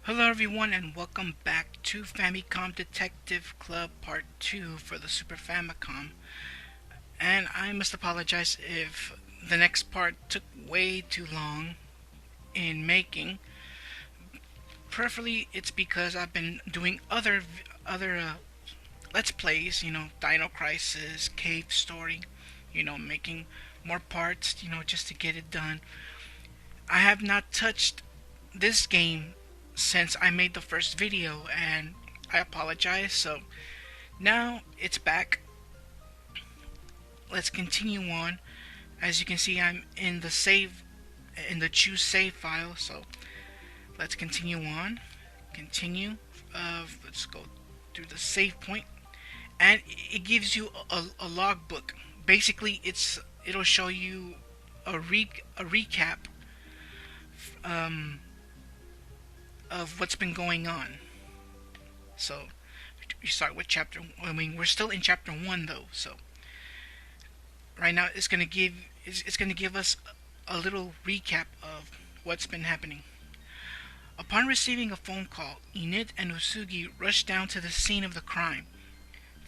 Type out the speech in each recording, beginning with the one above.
Hello everyone and welcome back to Famicom Detective Club Part 2 for the Super Famicom. And I must apologize if the next part took way too long in making. Preferably it's because I've been doing other Let's Plays, Dino Crisis, Cave Story, making more parts, just to get it done. I have not touched this game since I made the first video, and I apologize. So now it's back. Let's continue on. As you can see, I'm in the choose save file. So let's continue on. Continue. Let's go through the save point, and it gives you a logbook. Basically, it'll show you a recap um, of what's been going on. So we start with we're still in chapter 1 though. So right now it's going to give us a little recap of what's been happening. Upon receiving a phone call, Enid and Usugi rushed down to the scene of the crime.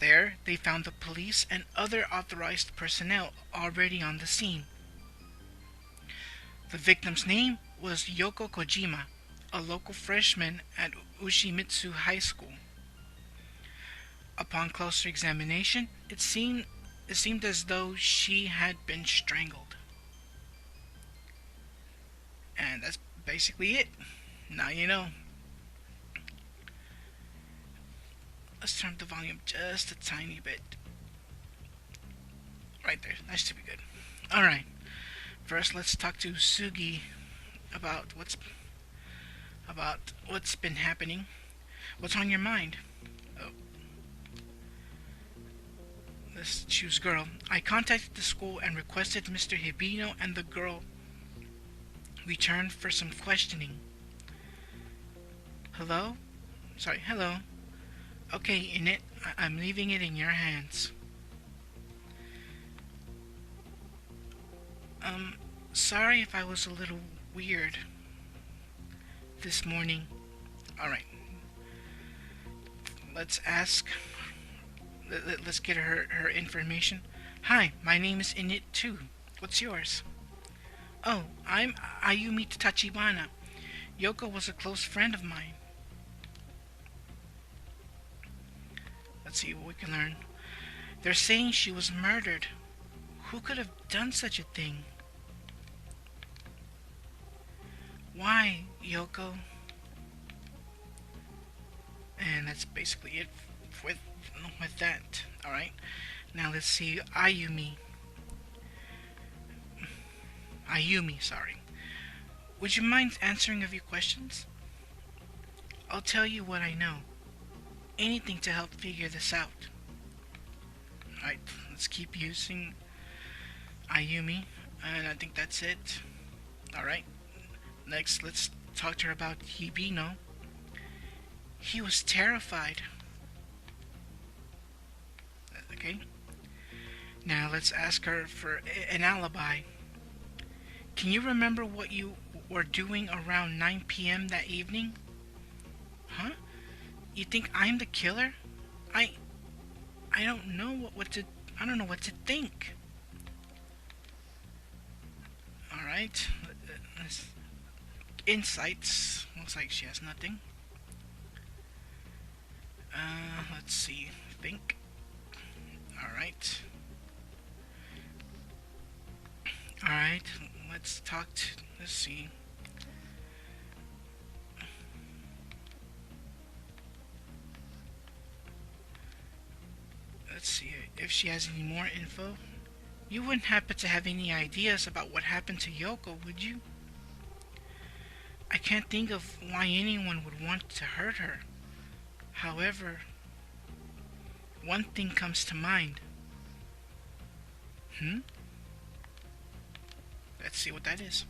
There, they found the police and other authorized personnel already on the scene. The victim's name was Yoko Kojima, a local freshman at Ushimitsu High School. Upon closer examination, it seemed as though she had been strangled. And that's basically it. Now you know. Let's turn up the volume just a tiny bit. Right there. That should be good. Alright. First, let's talk to Sugi about what's been happening. What's on your mind? Oh. Let's choose girl. I contacted the school and requested Mr. Hibino and the girl return for some questioning. Hello? Sorry, hello. Okay, Init, I'm leaving it in your hands. Sorry if I was a little weird this morning. Alright. Let's get her information. Hi, my name is Init too. What's yours? Oh, I'm Ayumi Tachibana. Yoko was a close friend of mine. Let's see what we can learn. They're saying she was murdered. Who could have done such a thing? Why, Yoko? And that's basically it with that. Alright. Now let's see Ayumi. Sorry. Would you mind answering a few questions? I'll tell you what I know. Anything to help figure this out. Alright, let's keep using Ayumi. And I think that's it. Alright. Next, let's talk to her about Hibino. He was terrified. Okay. Now let's ask her for an alibi. Can you remember what you were doing around 9 p.m. that evening? Huh? You think I'm the killer? I don't know what to think. All right. Insights. Looks like she has nothing. Let's see. Think. All right. All right. Let's see. Let's see if she has any more info. You wouldn't happen to have any ideas about what happened to Yoko, would you? I can't think of why anyone would want to hurt her. However, one thing comes to mind. Let's see what that is.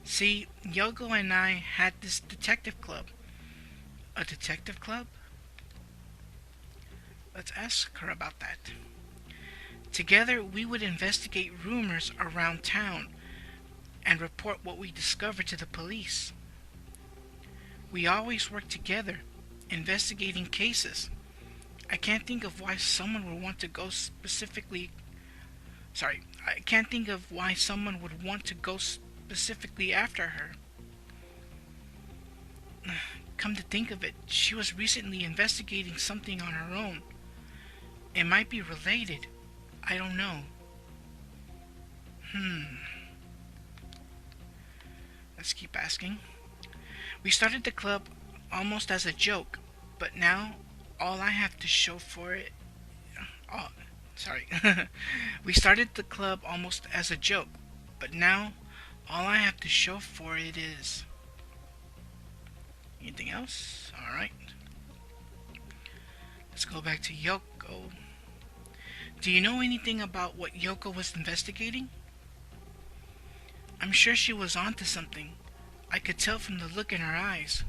See, Yoko and I had this detective club. A detective club? Let's ask her about that. Together, we would investigate rumors around town and report what we discovered to the police. We always work together, investigating cases. I can't think of why someone would want to go specifically. Sorry, I can't think of why someone would want to go specifically after her. Come to think of it, she was recently investigating something on her own. It might be related. I don't know. Let's keep asking. We started the club almost as a joke, but now all I have to show for it. Oh, sorry. We started the club almost as a joke, but now all I have to show for it is. Anything else? Alright. Let's go back to Yoko. Do you know anything about what Yoko was investigating? I'm sure she was onto something. I could tell from the look in her eyes.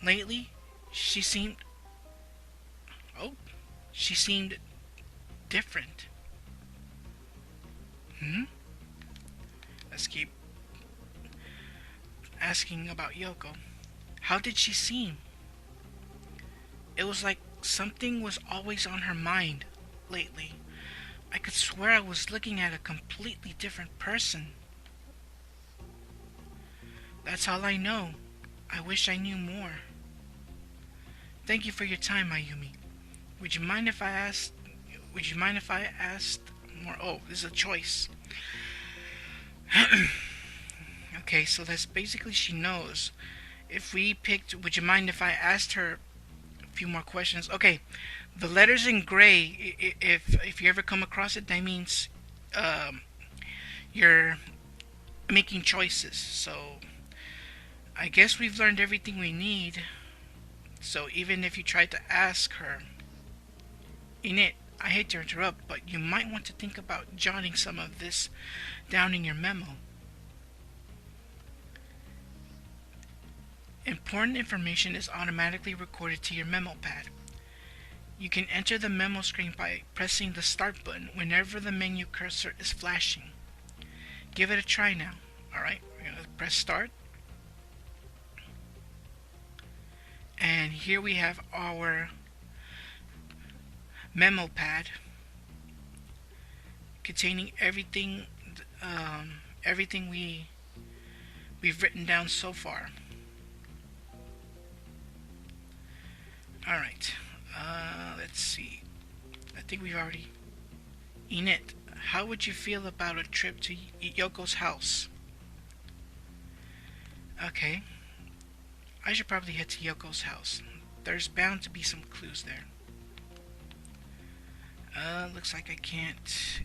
Lately, she seemed... Oh, she seemed different. Let's keep asking about Yoko. How did she seem? It was like something was always on her mind lately. I could swear I was looking at a completely different person. That's all I know. I wish I knew more. Thank you for your time, Ayumi. Would you mind if I asked more? Oh, this is a choice. Okay, so that's basically she knows. If we picked, would you mind if I asked her a few more questions? Okay, the letters in gray, if you ever come across it, that means you're making choices. So I guess we've learned everything we need. So even if you tried to ask her, in it, I hate to interrupt, but you might want to think about jotting some of this down in your memo. Important information is automatically recorded to your memo pad. You can enter the memo screen by pressing the start button whenever the menu cursor is flashing. Give it a try now. Alright, we're going to press start. And here we have our memo pad containing everything we've written down so far. Alright, let's see. I think we've already... Enid, how would you feel about a trip to Yoko's house? Okay. I should probably head to Yoko's house. There's bound to be some clues there. Looks like I can't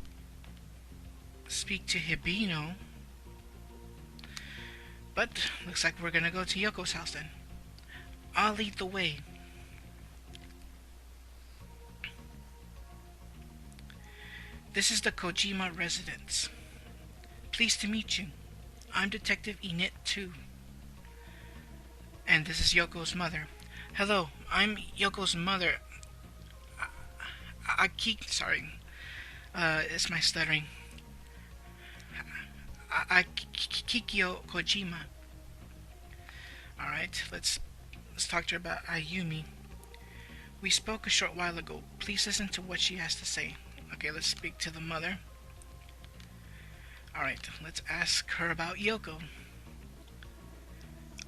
speak to Hibino. But, looks like we're gonna go to Yoko's house then. I'll lead the way. This is the Kojima residence. Pleased to meet you. I'm Detective Enid 2. And this is Yoko's mother. Hello, I'm Yoko's mother. Sorry. It's my stuttering. Kikyo Kojima. Alright, let's talk to her about Ayumi. We spoke a short while ago. Please listen to what she has to say. Okay, let's speak to the mother. Alright, let's ask her about Yoko.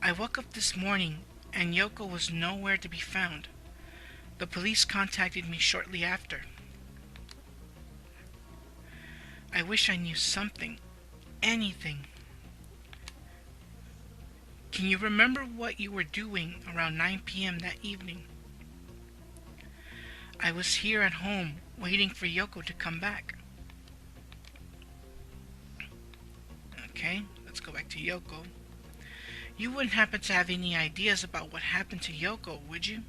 I woke up this morning and Yoko was nowhere to be found. The police contacted me shortly after. I wish I knew something. Anything. Can you remember what you were doing around 9 p.m. that evening? I was here at home waiting for Yoko to come back. Okay, let's go back to Yoko. You wouldn't happen to have any ideas about what happened to Yoko, would you?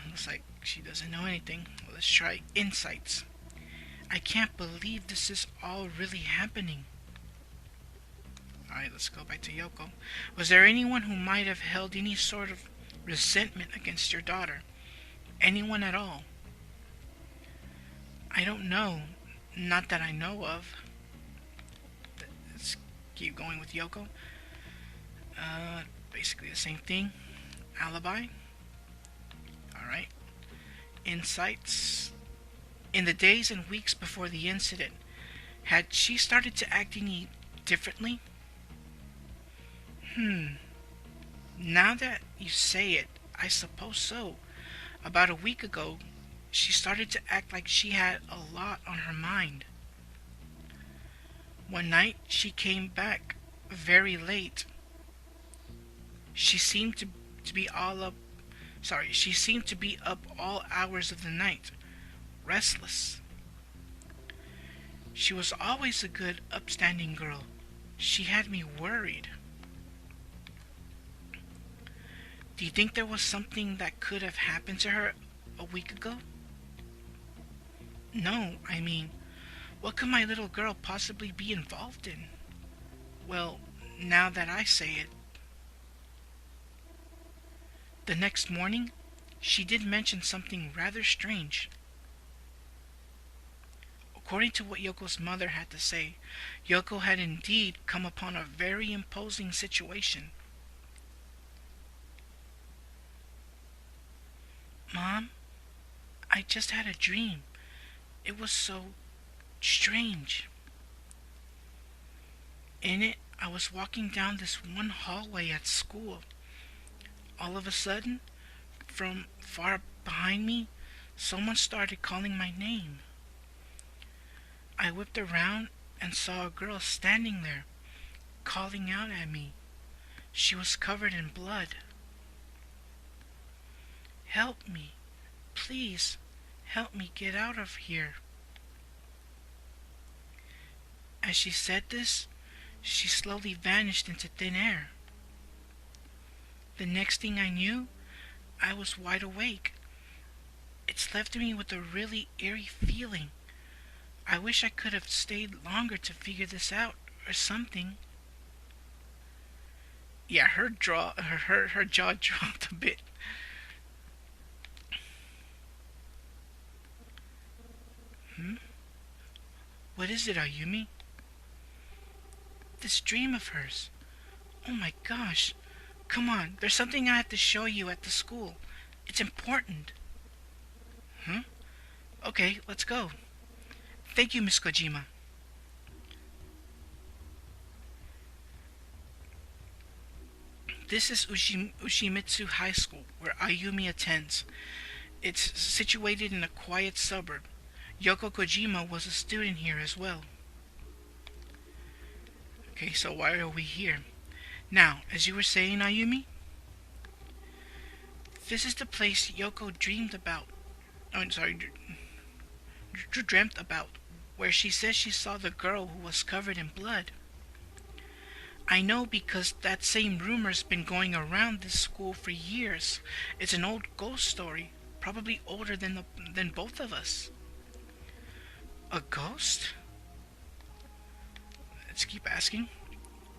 Looks like she doesn't know anything. Well, let's try insights. I can't believe this is all really happening. Alright, let's go back to Yoko. Was there anyone who might have held any sort of resentment against your daughter? Anyone at all? I don't know. Not that I know of. Let's keep going with Yoko. Uh, Basically the same thing. Alibi. Alright. Insights. In the days and weeks before the incident, had she started to act any differently? Hmm. Now that you say it, I suppose so. About a week ago, she started to act like she had a lot on her mind. One night, she came back very late. She seemed to be all up. Sorry, she seemed to be up all hours of the night, restless. She was always a good, upstanding girl. She had me worried. Do you think there was something that could have happened to her a week ago? No, I mean, what could my little girl possibly be involved in? Well, now that I say it, the next morning, she did mention something rather strange. According to what Yoko's mother had to say, Yoko had indeed come upon a very imposing situation. Mom, I just had a dream. It was so strange. In it, I was walking down this one hallway at school. All of a sudden, from far behind me, someone started calling my name. I whipped around and saw a girl standing there, calling out at me. She was covered in blood. Help me. Please, help me get out of here. As she said this, she slowly vanished into thin air. The next thing I knew, I was wide awake. It's left me with a really eerie feeling. I wish I could have stayed longer to figure this out, or something. Yeah, her jaw dropped a bit. Hmm? What is it, Ayumi? This dream of hers. Oh my gosh. Come on, there's something I have to show you at the school. It's important. Huh? Okay, let's go. Thank you, Miss Kojima. This is Ushimitsu High School, where Ayumi attends. It's situated in a quiet suburb. Yoko Kojima was a student here as well. Okay, so why are we here? Now, as you were saying, Ayumi, this is the place Yoko dreamed about. Oh, I'm sorry, dreamt about, where she says she saw the girl who was covered in blood. I know because that same rumor's been going around this school for years. It's an old ghost story, probably older than both of us. A ghost? Let's keep asking.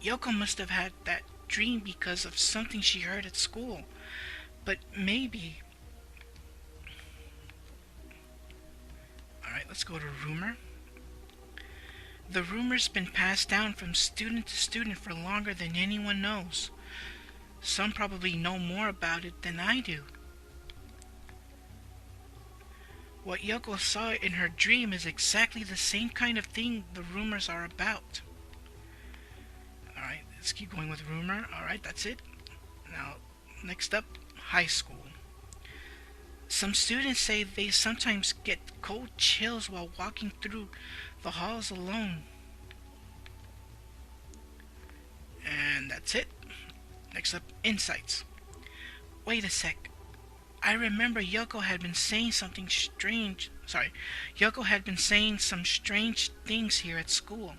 Yoko must have had that dream because of something she heard at school. But maybe... Alright, let's go to rumor. The rumor's been passed down from student to student for longer than anyone knows. Some probably know more about it than I do. What Yoko saw in her dream is exactly the same kind of thing the rumors are about. Alright, let's keep going with rumor. Alright, that's it. Now, next up, high school. Some students say they sometimes get cold chills while walking through the halls alone. And that's it. Next up, insights. Wait a sec. I remember Yoko had been saying something strange. Sorry, Yoko had been saying some strange things here at school.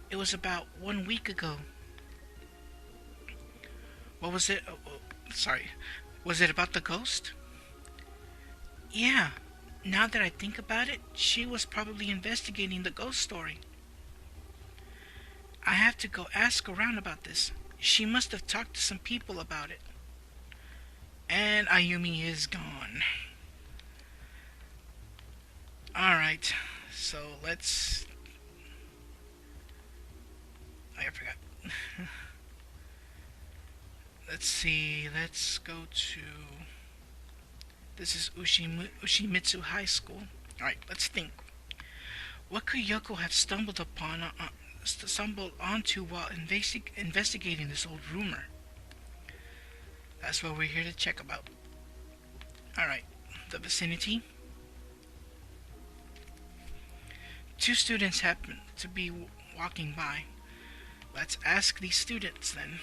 It was about 1 week ago. What was it? Sorry. Was it about the ghost? Yeah. Now that I think about it, she was probably investigating the ghost story. I have to go ask around about this. She must have talked to some people about it. And Ayumi is gone. Alright, so let's... I forgot. Let's see. Let's go to. This is Ushimitsu High School. Alright, let's think. What could Yoko have stumbled onto while investigating this old rumor? That's what we're here to check about. Alright, the vicinity. Two students happen to be walking by. Let's ask these students then.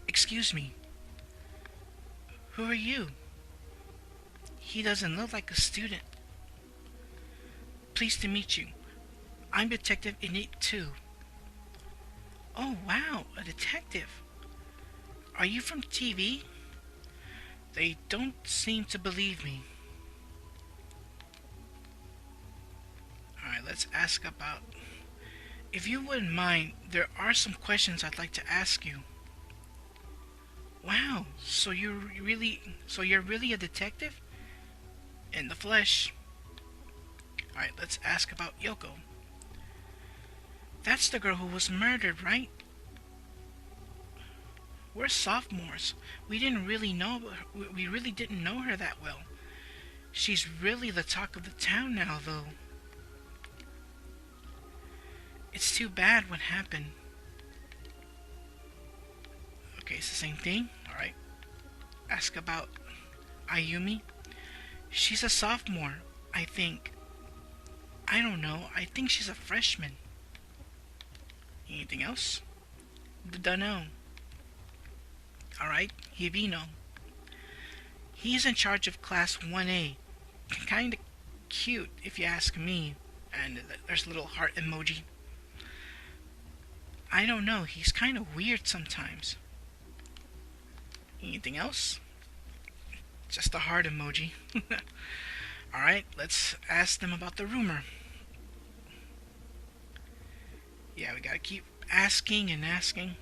Excuse me. Who are you? He doesn't look like a student. Pleased to meet you. I'm Detective Innate 2. Oh wow, a detective. Are you from TV? They don't seem to believe me. Alright, let's ask about... If you wouldn't mind, there are some questions I'd like to ask you. Wow, so you're really a detective? In the flesh. Alright, let's ask about Yoko. That's the girl who was murdered, right? We're sophomores. We really didn't know her that well. She's really the talk of the town now, though. It's too bad what happened. Okay, it's the same thing. Alright. Ask about Ayumi. She's a sophomore, I think. I don't know. I think she's a freshman. Anything else? Dunno. Alright, Hibino. He's in charge of class 1A. Kinda cute, if you ask me. And there's a little heart emoji. I don't know, he's kinda weird sometimes. Anything else? Just a heart emoji. Alright, let's ask them about the rumor. Yeah, we gotta keep asking and asking.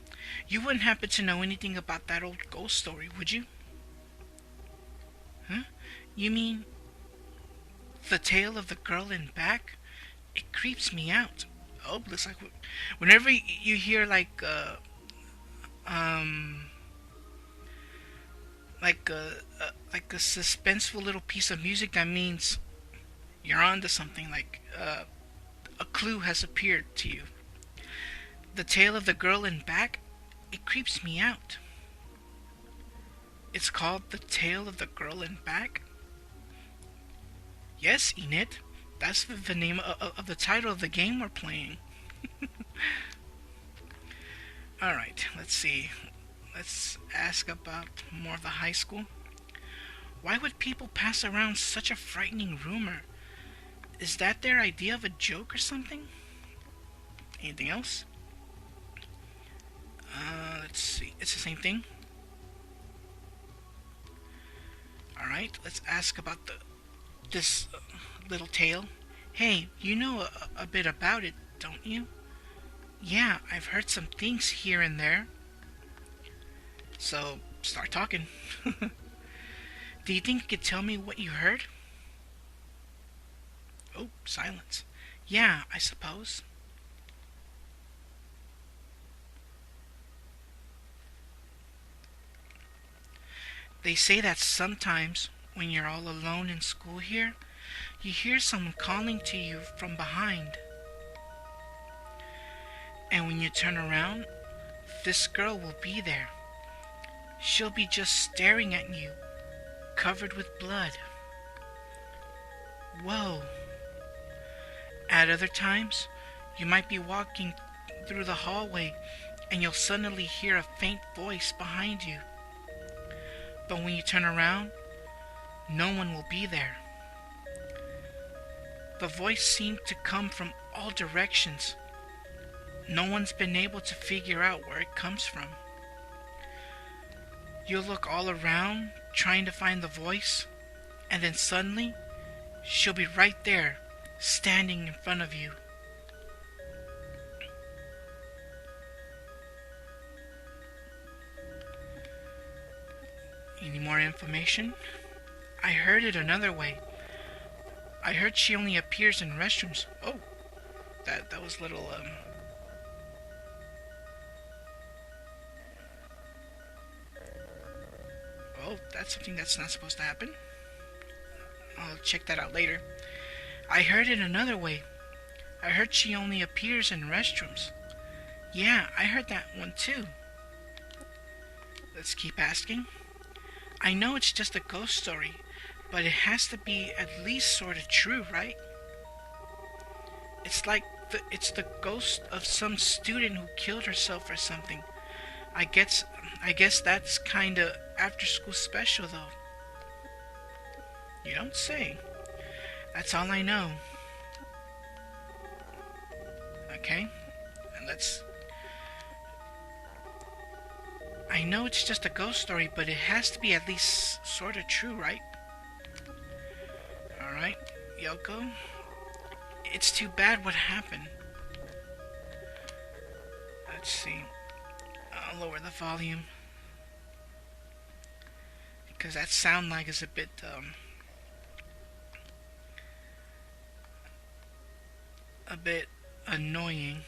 You wouldn't happen to know anything about that old ghost story, would you? Huh? You mean the tale of the girl in back? It creeps me out. Oh, looks like whenever you hear like a suspenseful little piece of music, that means you're onto something. Like a clue has appeared to you. The tale of the girl in back, it creeps me out. It's called The Tale of the Girl in Back? Yes, Enid. That's the name of the title of the game we're playing. Alright, let's see. Let's ask about more of the high school. Why would people pass around such a frightening rumor? Is that their idea of a joke or something? Anything else? Let's see. It's the same thing. Alright, let's ask about this little tale. Hey, you know a bit about it, don't you? Yeah, I've heard some things here and there. So, start talking. Do you think you could tell me what you heard? Oh, silence. Yeah, I suppose. They say that sometimes, when you're all alone in school here, you hear someone calling to you from behind. And when you turn around, this girl will be there. She'll be just staring at you, covered with blood. Whoa. At other times, you might be walking through the hallway and you'll suddenly hear a faint voice behind you. But when you turn around, no one will be there. The voice seemed to come from all directions. No one's been able to figure out where it comes from. You'll look all around, trying to find the voice, and then suddenly, she'll be right there, standing in front of you. Any more information? I heard it another way. I heard she only appears in restrooms. Oh, that was a little Oh, that's something that's not supposed to happen. I'll check that out later. I heard it another way. I heard she only appears in restrooms. Yeah, I heard that one too. Let's keep asking. I know it's just a ghost story, but it has to be at least sort of true, right? It's the ghost of some student who killed herself or something. I guess I guess that's kind of after school special though. You don't say. That's all I know. Okay? And let's I know it's just a ghost story, but it has to be at least sort of true, right? Alright, Yoko. It's too bad what happened. Let's see. I'll lower the volume. Because that sound lag is a bit, a bit annoying.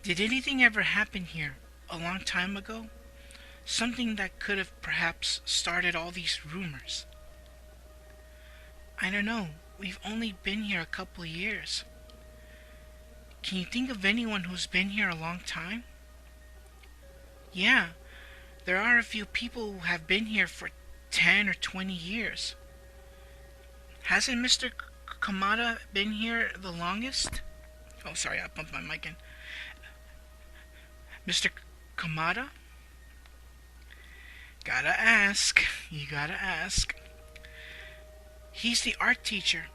Did anything ever happen here a long time ago? Something that could have perhaps started all these rumors? I don't know. We've only been here a couple of years. Can you think of anyone who's been here a long time? Yeah, there are a few people who have been here for 10 or 20 years. Hasn't Mr. Kamada been here the longest? Oh, sorry, I bumped my mic in. Mr. Kamada? Gotta ask. You gotta ask. He's the art teacher.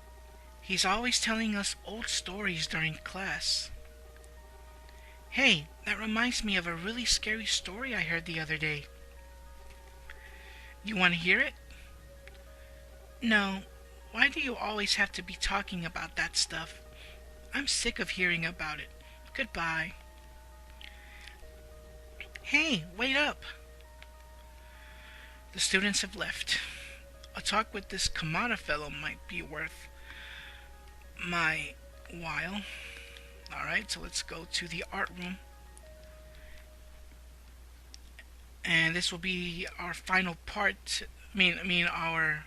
He's always telling us old stories during class. Hey, that reminds me of a really scary story I heard the other day. You want to hear it? No. Why do you always have to be talking about that stuff? I'm sick of hearing about it. Goodbye. Hey, wait up. The students have left. A talk with this Kamada fellow might be worth my while. Alright, so let's go to the art room. And this will be our final part. Our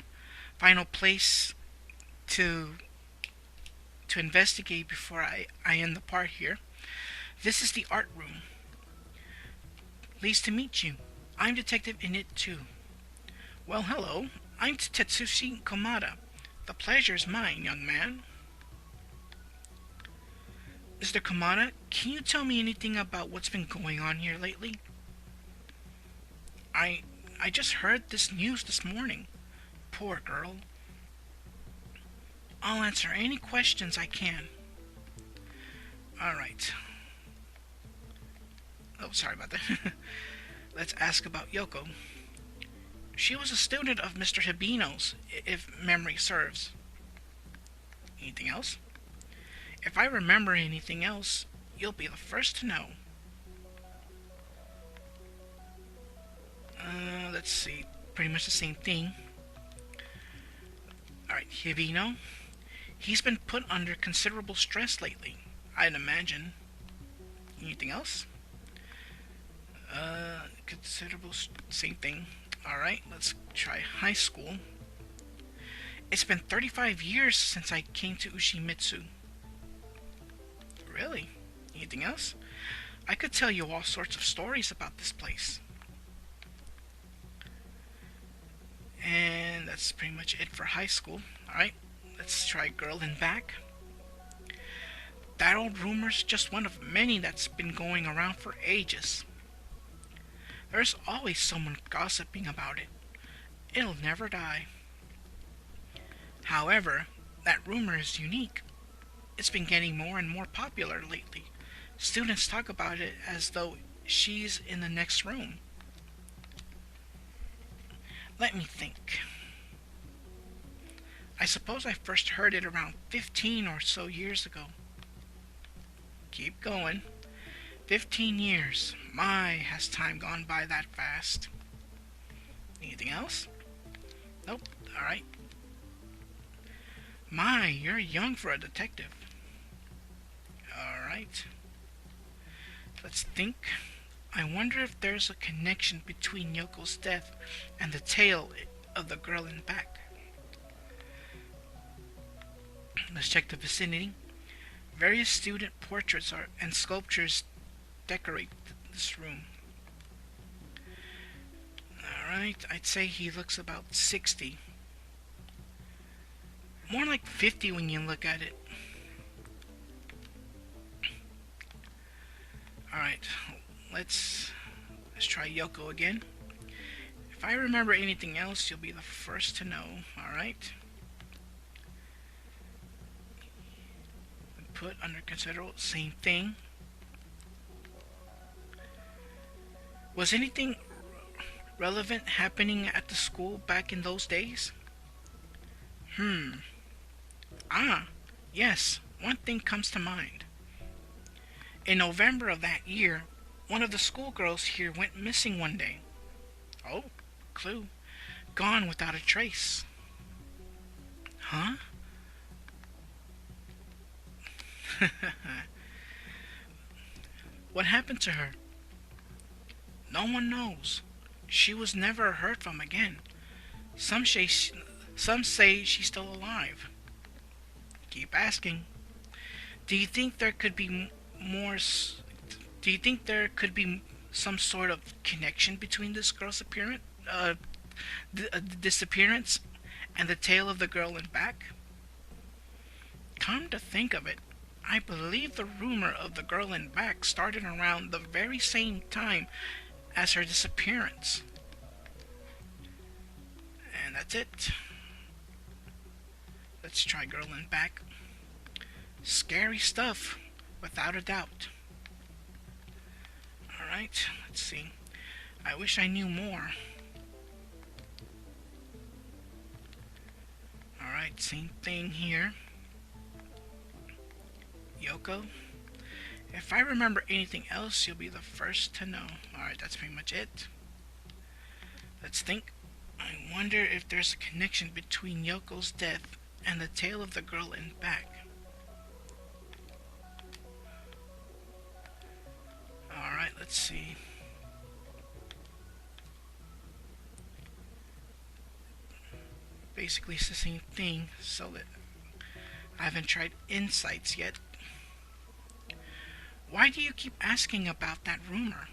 final place to investigate before I end the part here. This is the art room. Pleased to meet you. I'm detective in it too. Well, hello. I'm Tetsushi Komada. The pleasure is mine, young man. Mr. Komada, can you tell me anything about what's been going on here lately? I just heard this news this morning. Poor girl. I'll answer any questions I can. Alright. Oh, sorry about that. Let's ask about Yoko. She was a student of Mr. Hibino's, if memory serves. Anything else? If I remember anything else, you'll be the first to know. Let's see. Pretty much the same thing. Alright, Hibino. He's been put under considerable stress lately, I'd imagine. Anything else? Same thing. Alright, let's try high school. It's been 35 years since I came to Ushimitsu. Really? Anything else? I could tell you all sorts of stories about this place. And that's pretty much it for high school. Alright, let's try girl in back. That old rumor's just one of many that's been going around for ages. There's always someone gossiping about it. It'll never die. However, that rumor is unique. It's been getting more and more popular lately. Students talk about it as though she's in the next room. Let me think. I suppose I first heard it around 15 or so years ago. Keep going. 15 years. My, has time gone by that fast. Anything else? Nope. Alright. My, you're young for a detective. Alright. Let's think. I wonder if there's a connection between Yoko's death and the tale of the girl in back. Let's check the vicinity. Various student portraits and sculptures decorate this room. Alright, I'd say he looks about 60. More like 50 when you look at it. Alright, let's try Yoko again. If I remember anything else, you'll be the first to know. Alright. Put under consideration, same thing. Was anything relevant happening at the school back in those days? Yes, one thing comes to mind. In November of that year, one of the schoolgirls here went missing one day. Oh, clue. Gone without a trace. Huh? What happened to her? No one knows. She was never heard from again. Some say she's still alive. Keep asking. Do you think there could be more? Do you think there could be some sort of connection between this girl's disappearance and the tale of the girl in back? Come to think of it, I believe the rumor of the girl in back started around the very same time as her disappearance. And that's it. Let's try girl in back. Scary stuff, without a doubt. Alright, let's see. I wish I knew more. Alright, same thing here. Yoko. If I remember anything else, you'll be the first to know. Alright, that's pretty much it. Let's think. I wonder if there's a connection between Yoko's death and the tale of the girl in back. Alright, let's see. Basically, it's the same thing, so that I haven't tried insights yet. Why do you keep asking about that rumor?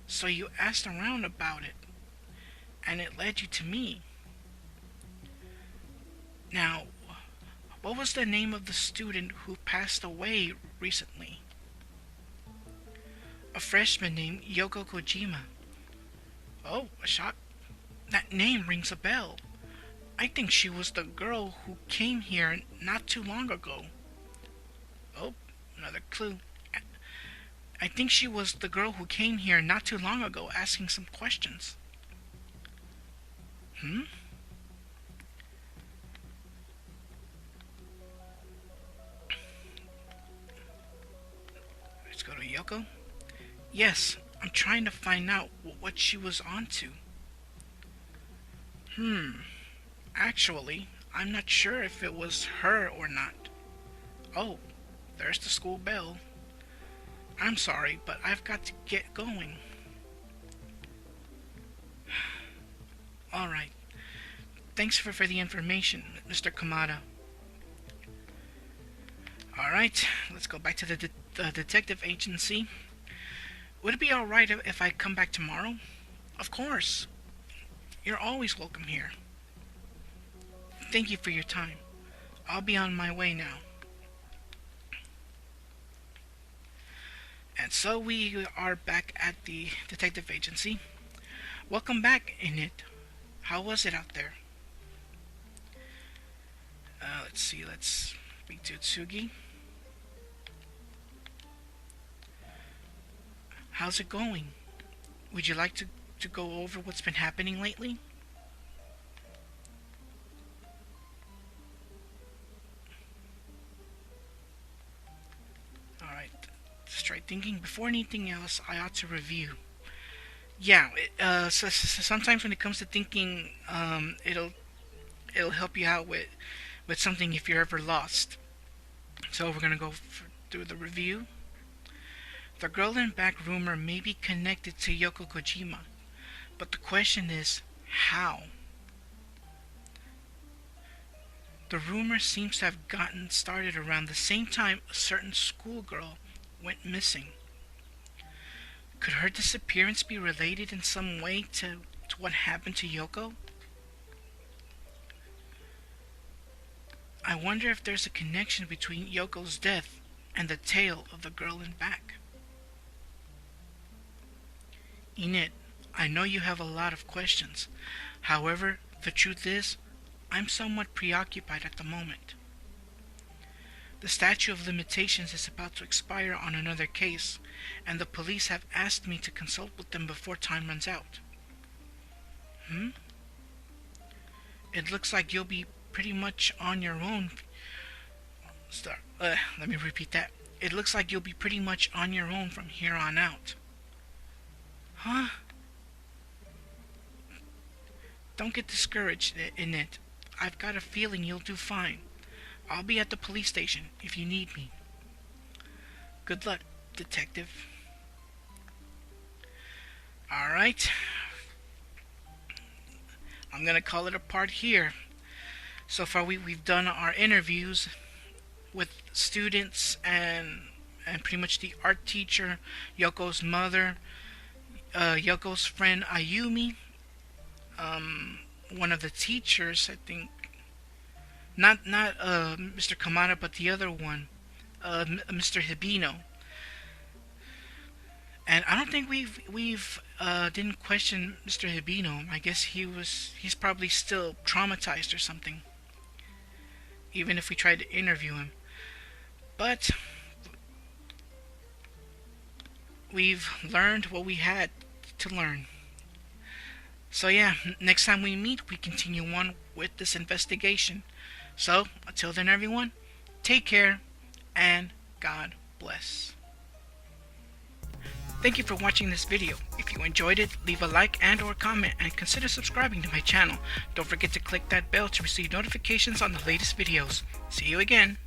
So you asked around about it, and it led you to me. Now, what was the name of the student who passed away recently? A freshman named Yoko Kojima. Oh, a shock. That name rings a bell. I think she was the girl who came here not too long ago. Oh, another clue. I think she was the girl who came here not too long ago asking some questions. Let's go to Yoko. Yes, I'm trying to find out what she was onto. Actually, I'm not sure if it was her or not. Oh, there's the school bell. I'm sorry, but I've got to get going. Alright. Thanks for the information, Mr. Kamada. Alright, let's go back to the detective agency. Would it be alright if I come back tomorrow? Of course. You're always welcome here. Thank you for your time. I'll be on my way now. And so we are back at the detective agency. Welcome back, Init. How was it out there? Let's see, let's speak to Tsugi. How's it going? Would you like to go over what's been happening lately? Alright, let's try thinking. Before anything else, I ought to review. Yeah, so sometimes when it comes to thinking, it'll help you out with something if you're ever lost. So we're gonna go through the review. The girl in back rumor may be connected to Yoko Kojima, but the question is, how? The rumor seems to have gotten started around the same time a certain schoolgirl went missing. Could her disappearance be related in some way to what happened to Yoko? I wonder if there's a connection between Yoko's death and the tale of the girl in back. Enid, I know you have a lot of questions. However, the truth is, I'm somewhat preoccupied at the moment. The statute of limitations is about to expire on another case, and the police have asked me to consult with them before time runs out. It looks like you'll be pretty much on your own. Let me repeat that. It looks like you'll be pretty much on your own from here on out. Huh? Don't get discouraged in it. I've got a feeling you'll do fine. I'll be at the police station if you need me. Good luck, detective. Alright. I'm gonna call it a part here. So far we've done our interviews with students and pretty much the art teacher, Yoko's mother, Yoko's friend Ayumi, one of the teachers, I think, not Mr. Kamada, but the other one, Mr. Hibino. And I don't think we've didn't question Mr. Hibino. I guess he's probably still traumatized or something, even if we tried to interview him. But we've learned what we had to learn. So yeah, next time we meet, we continue on with this investigation. So, until then everyone, take care, and God bless. Thank you for watching this video. If you enjoyed it, leave a like and or comment, and consider subscribing to my channel. Don't forget to click that bell to receive notifications on the latest videos. See you again.